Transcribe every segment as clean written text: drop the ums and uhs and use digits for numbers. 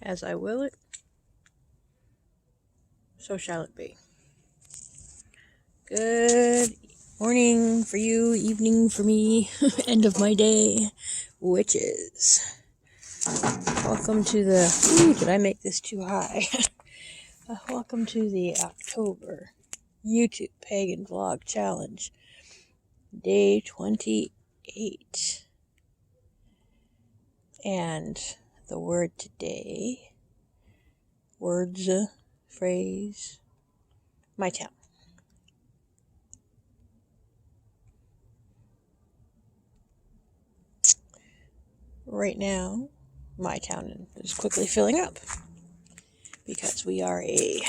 As I will it, so shall it be. Good morning for you, evening for me, end of my day, witches. Welcome to the... Ooh, did I make this too high? Welcome to the October YouTube Pagan Vlog Challenge, day 28. And the word today, phrase, my town. Right now, my town is quickly filling up because we are a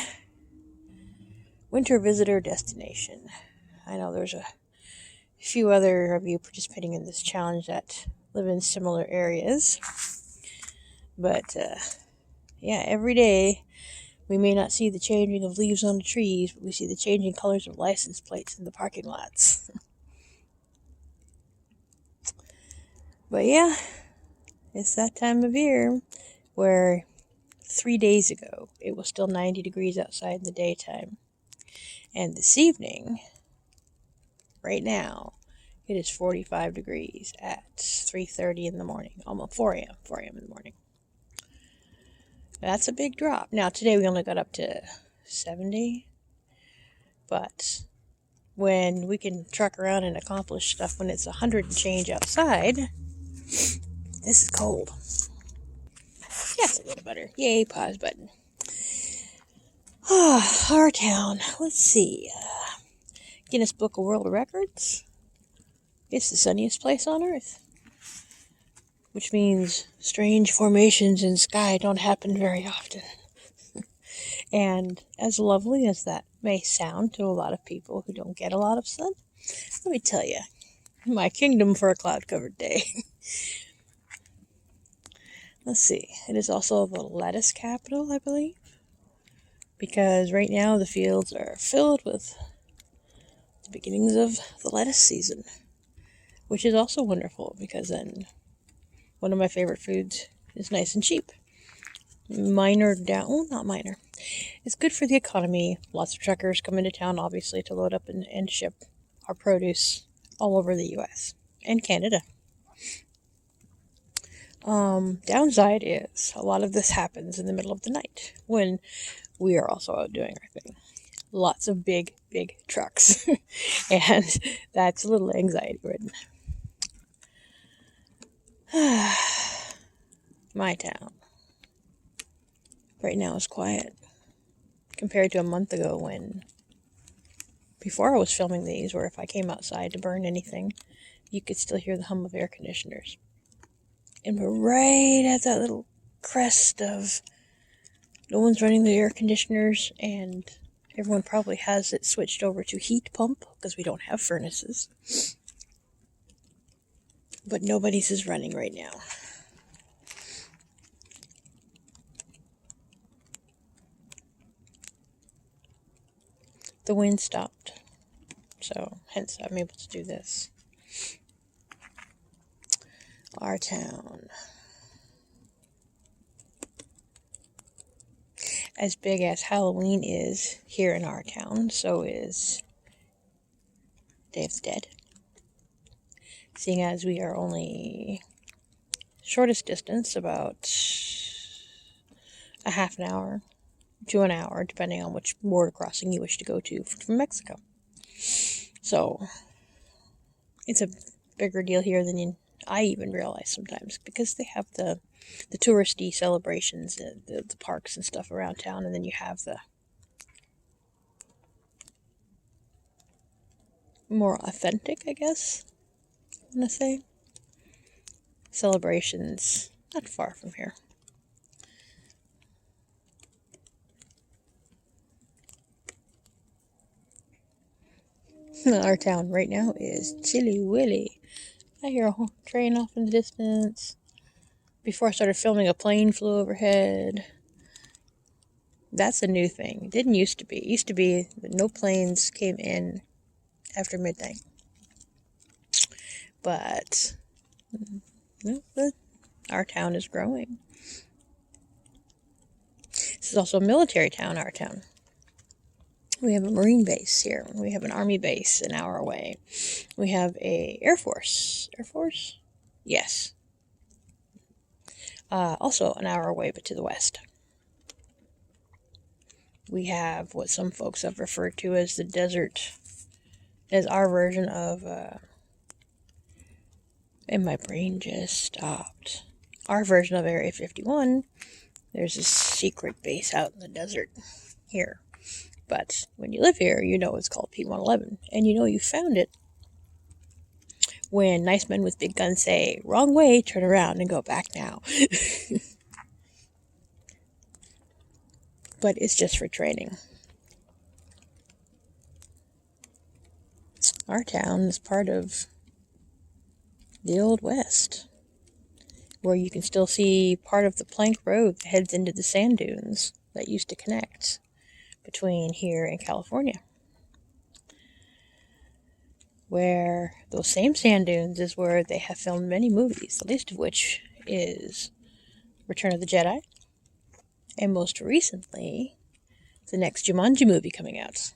winter visitor destination. I know there's a few other of you participating in this challenge that live in similar areas, but yeah, every day we may not see the changing of leaves on the trees, but we see the changing colors of license plates in the parking lots. But yeah, it's that time of year where 3 days ago it was still 90 degrees outside in the daytime, and this evening, right now, it is 45 degrees at 3:30 in the morning, almost 4 a.m. in the morning. That's a big drop. Now today we only got up to 70, but when we can truck around and accomplish stuff when it's 100 and change outside, this is cold. Yes, a little better. Yay, pause button. Our town. Let's see. Guinness Book of World Records. It's the sunniest place on Earth, which means strange formations in sky don't happen very often. And as lovely as that may sound to a lot of people who don't get a lot of sun, let me tell you, my kingdom for a cloud-covered day. Let's see. It is also the lettuce capital, I believe, because right now the fields are filled with the beginnings of the lettuce season, which is also wonderful because then one of my favorite foods is nice and cheap. Not minor. It's good for the economy. Lots of truckers come into town, obviously, to load up and ship our produce all over the U.S. and Canada. Downside is a lot of this happens in the middle of the night when we are also out doing our thing. Lots of big trucks, and that's a little anxiety-ridden. My town right now is quiet compared to a month ago when, before I was filming these, or if I came outside to burn anything, you could still hear the hum of air conditioners. And we're right at that little crest of no one's running the air conditioners, and everyone probably has it switched over to heat pump because we don't have furnaces. But nobody's is running right now. The wind stopped, so hence I'm able to do this. Our town. As big as Halloween is here in our town, so is Day of the Dead. Seeing as we are only shortest distance, about a half an hour to an hour, depending on which border crossing you wish to go to from Mexico. So it's a bigger deal here than I even realize sometimes, because they have the touristy celebrations, the parks and stuff around town, and then you have the more authentic, I guess, I'm gonna say, celebrations not far from here. Our town right now is Chilly Willy. I hear a train off in the distance. Before I started filming, a plane flew overhead. That's a new thing. It didn't used to be. It used to be that no planes came in after midnight. But our town is growing. This is also a military town, our town. We have a Marine base here. We have an Army base an hour away. We have a Air Force. Air Force? Yes. Also an hour away, but to the west. We have what some folks have referred to as the desert, as our version of, and my brain just stopped. Our version of Area 51. There's a secret base out in the desert here. But when you live here, you know it's called P111. And you know you found it when nice men with big guns say, wrong way, turn around and go back now. But it's just for training. Our town is part of the Old West, where you can still see part of the plank road that heads into the sand dunes that used to connect between here and California. Where those same sand dunes is where they have filmed many movies, the least of which is Return of the Jedi, and most recently, the next Jumanji movie coming out.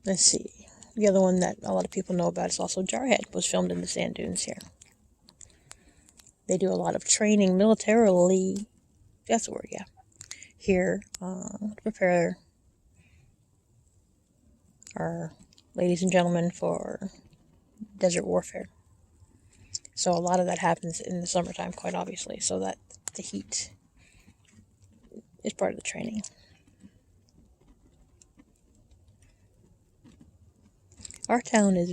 Let's see. The other one that a lot of people know about is also Jarhead, was filmed in the sand dunes here. They do a lot of training militarily, that's the word, yeah, here to prepare our ladies and gentlemen for desert warfare. So a lot of that happens in the summertime, quite obviously, so that the heat is part of the training. Our town is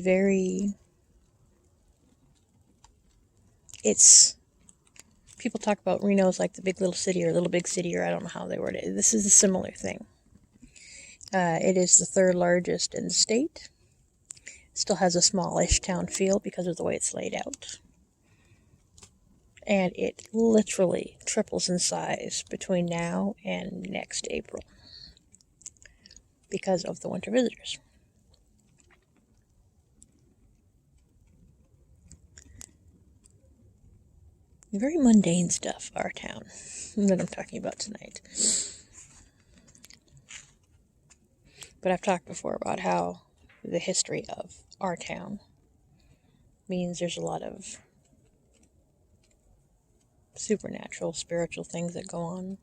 people talk about Reno's like the big little city or little big city, or I don't know how they word it. This is a similar thing. It is the third largest in the state. Still has a smallish town feel because of the way it's laid out. And it literally triples in size between now and next April because of the winter visitors. Very mundane stuff, our town, that I'm talking about tonight. But I've talked before about how the history of our town means there's a lot of supernatural, spiritual things that go on.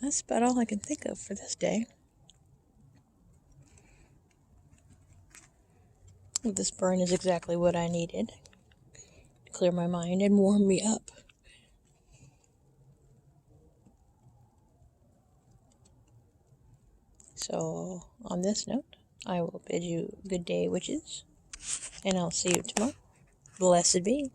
That's about all I can think of for this day. This burn is exactly what I needed to clear my mind and warm me up. So, on this note, I will bid you good day, witches, and I'll see you tomorrow. Blessed be.